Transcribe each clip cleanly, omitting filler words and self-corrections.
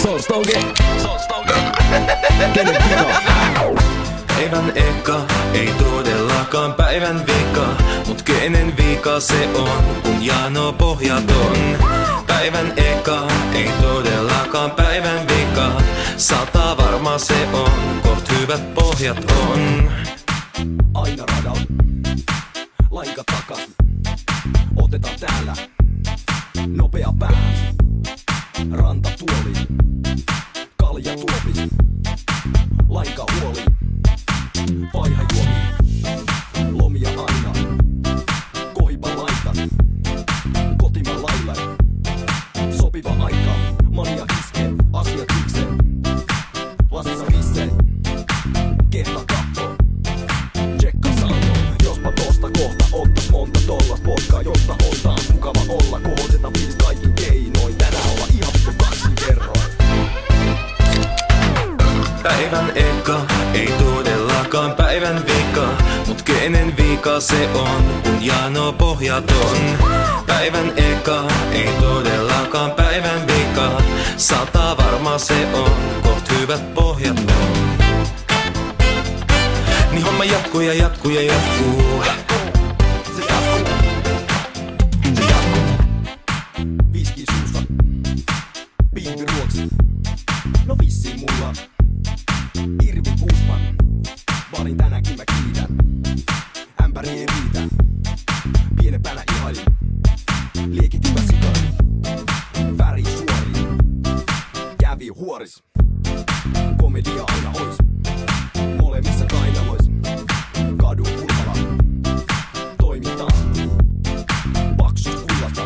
Solstauge. Kenen vika? Päivän eka, ei todellakaan päivän vika. Mut kenen vika se on, kun jano pohjaton? Päivän eka, ei todellakaan päivän vika. 100 varma se on, koht hyvät pohjat on. Aina radalla, laika takas. Otetaan täällä nopea pää. Rantatuoli, kaljatuopi, laika huoli. Vaiha juomi, lomia aina. Kohipa laita, kotima lailla. Sopiva aika, mania iske, asiat iksee. Lasissa pisse, kehta katto. Tsekka saldo, jospa tosta kohta ottas monta tollas potkaa, jotta oltaan mukava olla. Kohoteta viis kaikki keinoin, tänään olla ihan vittu 2 kerroin. Päivän eka, ei todellakaan päivän vika. Mut kenen vika se on, kun jano pohjaton? Päivän eka, ei todellakaan päivän vika. 100 varma se on, koht hyvät pohjat on. Niin homma jatkuu ja jatkuu ja jatkuu. Se jatkuu. Se jatkuu. Viski suussa. Piipi ruoksi. No vissiin mulla. Irvi Kuusman. Valin tänäkin mä kiitän. Ämpäri ei riitä. Pienempänä ihailin. Liekityvä sikari. Väri suori. Kävi huoris. Komedia aina ois. Molemmissa kainalois. Kadun kulmalla. Toimitaan. Paksus kullasta.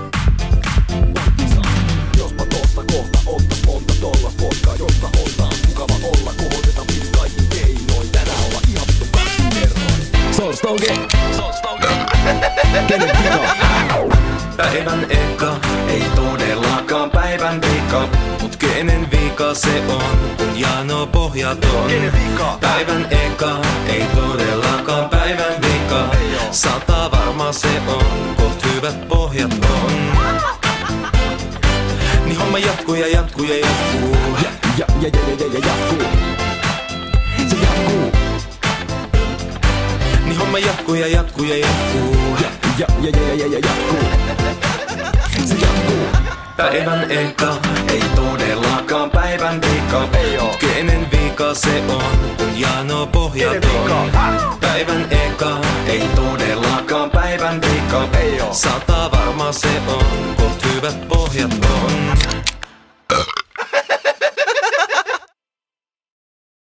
Vankisaa. Jospa tosta kohta ottas monta tollas potkaa, jotta oltaan mukava olla. Kohoteta viis kaikki keinoin. Tänään olla ihan vittu 2 kerroin. Solstauge. Kenen vika? Päivän eka, ei todellakaan päivän vika. Mut kenen vika se on, kun jano pohjaton? Kenen vika? Päivän eka, ei todellakaan päivän vika. 100 varma se on, koht hyvät pohjat on. Niin homma jatkuu ja jatkuu ja jatkuu. Ja jatkuu. Se jatkuu. Niin homma jatkuu ja jatkuu ja jatkuu. Ja jatkuu. Se jatkuu. Päivän eka, ei todellakaan päivän vika. Mut kenen vika se on, kun jano pohjaton? Päivän eka, ei todellakaan päivän vika. 100 varma se on, koht hyvät pohjat on.